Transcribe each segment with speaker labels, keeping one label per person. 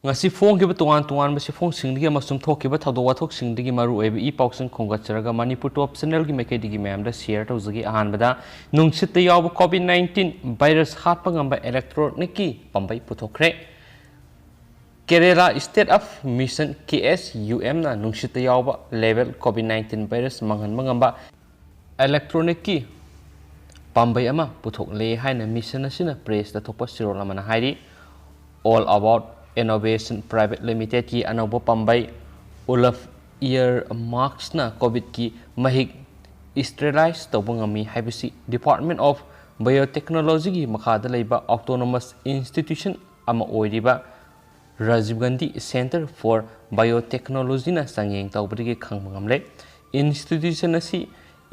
Speaker 1: ngasi phone ki tuan ba si phone singdigi amasum thoki ba thado wathok singdigi maru ebe I pausing khongatcharaga Manipur top channel gi mekedi gi mem da share tawzagi ahan bada nungsit te yaw COVID-19 virus hatpa ngamba electronic ki pambai puthokre Kerala State of Mission KSUM na nungsit te yaw level COVID-19 virus manghan mangamba electronic ki pambai ama puthok le haina mission asina press da thokpa sirol amana hairi all about Innovation Private Limited की अनौब पंबाई उलफ ईयर मार्क्स ना Covid की महिक sterilise तौबंगमी हाइबसी डिपार्टमेंट ऑफ बायोटेक्नोलॉजी की मखादा लेबा ऑटोनोमस इंस्टीट्यूशन अमा ओइरिबा Rajiv Gandhi centre for biotechnology ना संगेंग तौबदगी खंगमंगमले इंस्टीट्यूशन असी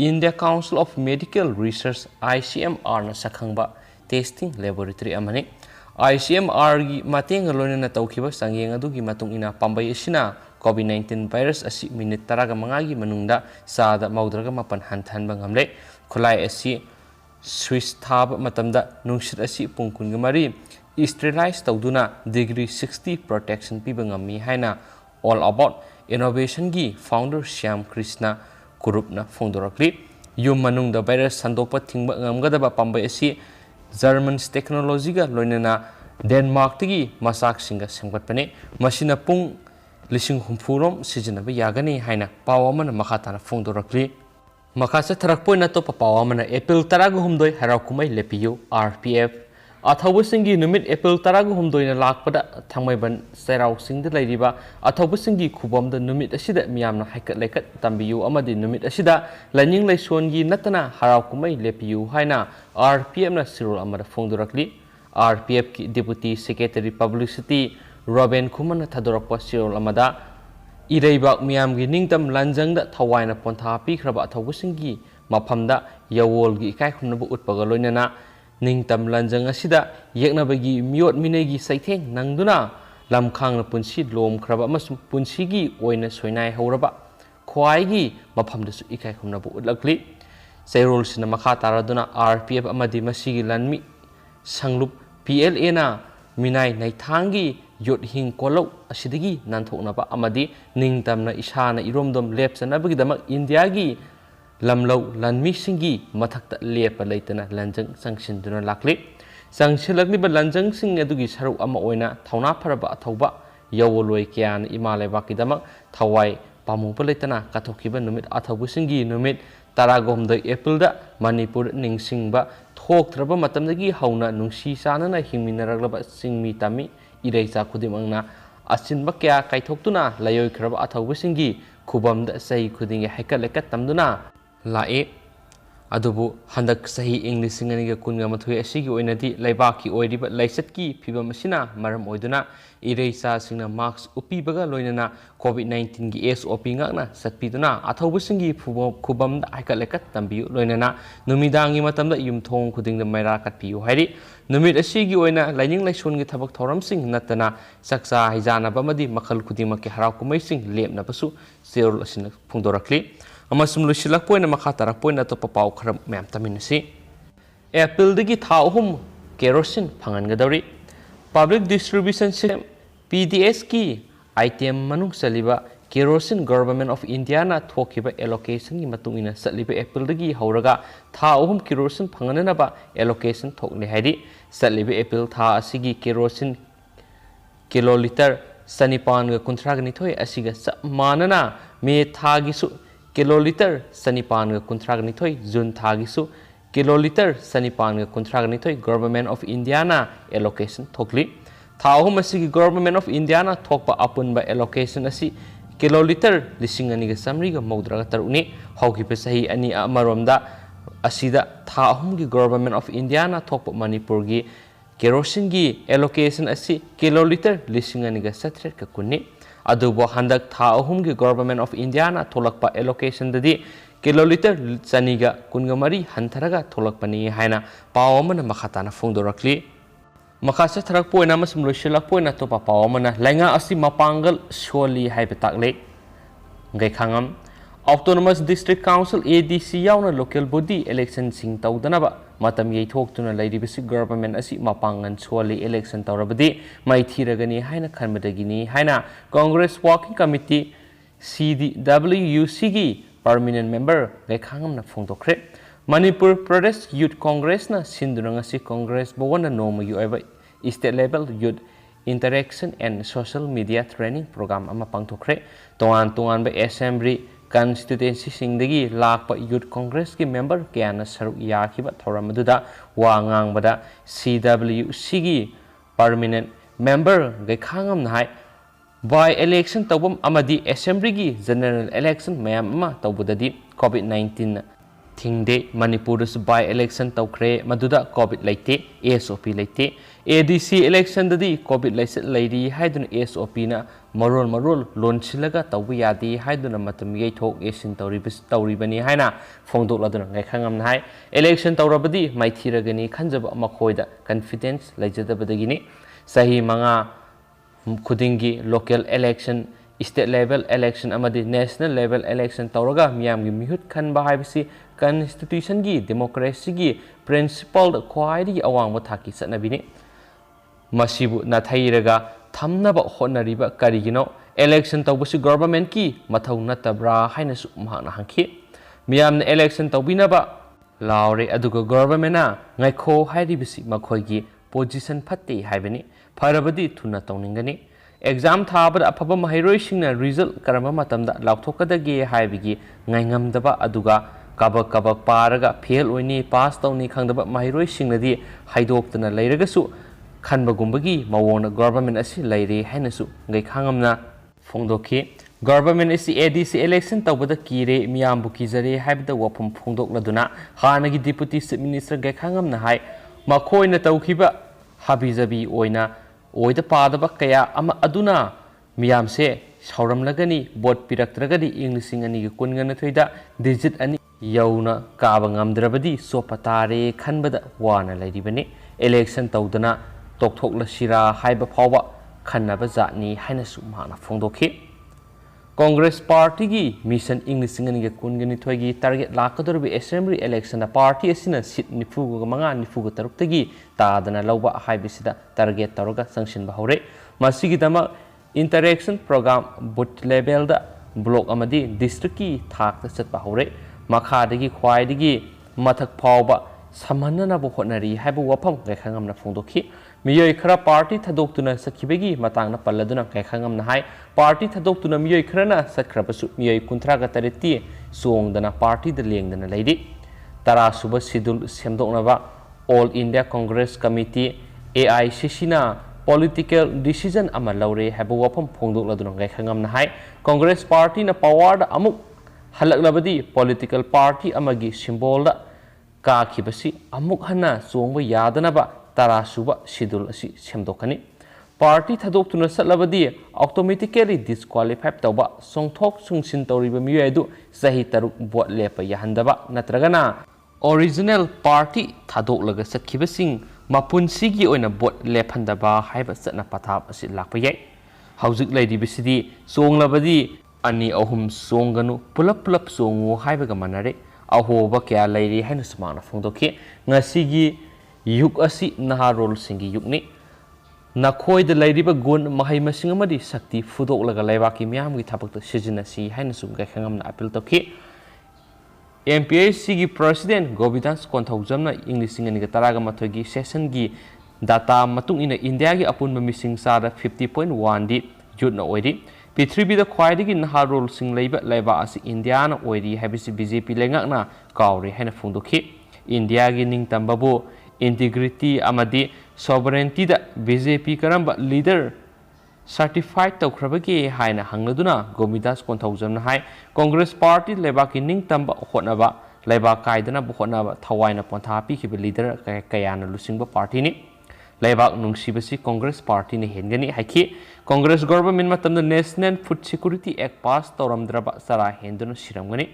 Speaker 1: India council of medical research ICMR ना सखंगबा टेस्टिंग लेबोरेटरी अमने ICMR की मातेंग लोनेना तौखिबा संगेंग अदुगी मतुंग इना पंबाई असिना COVID-19 virus असी मिनिट 15 की मनुंगदा सादा मौद्रगा मपन हंथनबा ngamle खुलाई असी स्विच थाब मतमदा नुंगसित असी पुंकुनगा मरी स्टेराइज तौदुना डिग्री 60 प्रोटेक्शन पीबा ngammi हाइना all about innovation की फाउंडर श्याम कृष्णा कुरुपना फोंदोरक्ली युम मनुंगदा virus संदोपा थिंगबा ngamgadaba पंबाई असी German technology ga loinana Denmark tigi masak singa sengbatpane masina pung lising humfurom sijina ba yagani haina pawamana makhatana phongdorakli makasa tharakpoina to pawamana April 13 harau kumai lepiyu RPF athawusingi numit April 13 na lakpada thangmaiban serau singda lairiba athawusingi khubamda numit asida miyamna haikat lekat tambiyu amadi numit asida laning laisongi natana harau kumai lepiyu haina RPF na sirul amada phongdorakli RPF ki deputy secretary publicity Robin Kuman thadorakpa sirul amada ireibak miyam gi ningtam lanjangda thawaina pontha pikhraba athawusingi maphamda yawol gi ikai khunnabu utpaga loinana Ningtam lanjang asida yekna bagi miot minegi saitheng nangduna lamkhang na punsi lom khraba masum punsi gi oina soinai horaba khwai gi mafam dasu ikai khumna bu utlakli sairol sina makha taraduna RPF amadi masigi lanmi sanglup PLA na minai naithangi yot hing kolo asidagi nanthokna ba amadi ningtam na isana iromdom lepsana bagi damak India gi lamlau lanmi singi mathakta lepa leitana lanjang sangshinduna lakli sangshilakli ba lanjang sing adugi saru ama oina thauna pharaba athauba yawoloi kyan imalai bakidamak thawai pamupa leitana kathokiba numit athaubu singi numit taragomda April da Manipur ningsingba thoktraba matamdagi hauna nungsi sanana hingminaraglaba singmi tami ireisa khudimangna asinba kya kaithoktuna layoi khraba athaubu singi khubamda sahi khudinge haikalekat tamduna lae adubu handak sahi English singaniga kunga mathoi asigi oinadi laibaki oiriba laisatki phibam asina maram oiduna ireisa singna marks upibaga loinana COVID-19 gi SOP ngakna satpiduna athaubu singi khubam da aikalekat tambiu loinana numidangi matamda yumthong khudingda maira katpiu hairi numit asigi oina laining laison gi thabak thoram sing natana saksa haijana bamadi makhal khudima ki harau kumai sing lemna basu serol asina phungdorakli amasum lusilak poina makhatara poina to papau khram mem taminasi April digi thahum kerosene phangan gadari public distribution system PDS ki item manung saliba kerosene government of India na thokiba allocation gi matungina saliba April digi hauraga thahum kerosene phangana ba allocation thokne haidi saliba April tha asigi kerosene kiloliter sanipan ga kunthra ga nithoi asiga manana me thagi su kiloliter sanipan ga kunthra ga nithoi June thagi su kiloliter sanipan ga kunthra ga nithoi government of India na allocation thokli thahum asigi government of India na thokpa apun ba allocation asi kiloliter lisingani ga samri ga maudra ga taruni hauki pe sahi ani amaromda asida thahum gi government of India na thokpa Manipur gi kerosene gi allocation asi kiloliter lisingani ga satret ka kunni adubo handak thahum gi government of India na tholakpa allocation dadi kiloliter chaniga kungamari hantharaga tholakpani haina pawamana makhatana phongdorakli makasa tharak poina masum loisilak poina to pawamana lainga asi mapangal soli haiba takle ngai khangam autonomous district council ADC yauna local body election sing tawdanaba matam yaithoktuna lairibisi government asi mapangan soli election tawrabadi maithiragani haina khanmadagini haina Congress Working Committee CDWC gi permanent member gaikhangam na phongdokre Manipur Pradesh Youth Congress na sindunangasi Congress bawona nomayu eva state level youth interaction and social media training program ama pangthokre tongan ba assembly constituency singdagi lakpa youth congress ki member kyana saruk yakhiba thoramadda wa ngangbada CWC gi permanent member gaikhangam nai by election tawbam amadi assembly gi general election mayam ama tawbudadi COVID-19 thingde Manipur by election tawkhre maduda COVID laite SOP laite ADC election dadi COVID lairi haidun SOP na marol lonchilaga tawbi yadi haiduna matam yaithok esin tawribani haina phongdok laduna ngaikhangam nai election tawrabadi maithiragani khanjaba makhoida confidence laijadabadagini sahi manga khudingi local election state level election amadi national level election tawraga miyam gi mihut khanba haibisi constitution gi democracy gi principle khwaidi awang thaki satnabini masibu nathairaga thamnaba honariba karigino election tawbusi government ki mathau natabra hainasu mahana hangki miyamna election tawbinaba laure aduga government na ngaikho hairibisi makhoigi position phatte haibani farabadi thuna tawningani exam thabada afaba mahairoi singna result karama matamda lauthokadage haibigi ngaingamdaba aduga kabak paraga fail oini pass tawni khangdaba mahairoi singnadi haidoktana leiragasu khanbagumbagi mawona government asi laire hainasu ngaikhangam phongdokhi government asi ADC election tawbada kire miyambu kijare haibda wapum phongdok laduna hanagi deputy chief minister ngaikhangam na hai makhoina tawkhiba habijabi oina oida padaba kaya ama aduna miyamse sauramlagani bot piraktragadi inglising ani kunngana thoida digit ani yauna kaba ngamdrabadi sopatare khanbada wana lairibani election tawdana tokthokla sira haiba phawba khannaba jatni hainasu mahana phongdokhi Congress Party gi mission English ngani kungani thoigi target lakadorbi assembly election na party asina sit nifuga manga nifuga taruk tagi tadana lawba haibisida target taroga sanction ba hore masigi dama interaction program booth level da block amadi district ki thak ta chat ba hore makha dagi khwai dagi mathak phawba samhanna bo honari haibu wafam gaikhangam na phongdokhi miyoi khara party thadok tuna sakhibegi matang na palladuna gaikhangam na hai party thadok tuna miyoi khara na sakhrabasu miyoi kunthra ga tareti songdana party da lengdana leidi tara suba sidul semdoknaba all India Congress Committee AICC na political decision ama laure haibu wafam phongdok laduna gaikhangam na hai Congress party na power da amuk halaklabadi political party amagi symbol da ka khibasi amuk hana songba yadanaba tara suba schedule asi semdokani party thadok tuna satlabadi automatically disqualified tawba songthok sungsin tawriba miyaidu sahi taruk bot lepa yahandaba natragana original party thadok laga sakhibasing mapunsigi oina bot lephandaba haiba satna pathap asi lakpa yai hauzik lairibisidi songlabadi ani ahum songanu pulap songu haibaga manare ahoba kya lairi haina samana phongdokhi ngasigi yuk asi naharol singi yukni nakhoi de lairiba gun mahai masing amadi sakti fudok laga laibaki miyam gi thabak sijina si haina sum ga khangam na appeal tokhi MPSC gi president Gobidas Konthaujamna English ngani ga taraga mathoi gi session gi data matung ina India gi apun mising sada 50.1 di youth na oidi Pitribi da khwaidagi naharol sing laiba asi India na oiri habisi BJP lengak na kauri haina phungdokhi India gi ningtambabu integrity amadi sovereignty da BJP karamba leader certified tawkhrabagi haina hangladuna Gomidas Konthaujamna hai Congress party lebaki ningtamba hotnaba laiba kaidana bu hotnaba thawaina pontha pi khiba leader kayana lusingba party ni Laibak nungsibasi Congress Party ni hengani haiki Congress government matamda National Food Security Act pass tawramdraba sara henduna siramgani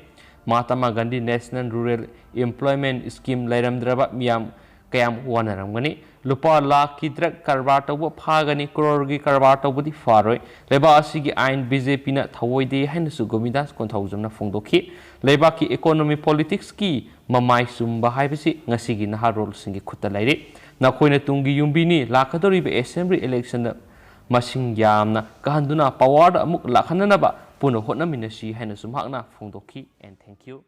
Speaker 1: Mahatma Gandhi National Rural Employment Scheme lairamdraba miyam kayam wanaramgani lupa lakh ki drug karbar tawba phagani crore gi karbar tawbudi faroi leba asigi ain BJP na thawoide haina su gomidas konthawjam na phongdokhi leba ki economy politics ki mamai sumba haibisi ngasigi naharol singi khutta laire na khoina tungi yumbini lakadori be assembly election na masing yamna kahanduna power amuk lakhanana ba puno hotnaminasi haina sumhakna phongdokhi and thank you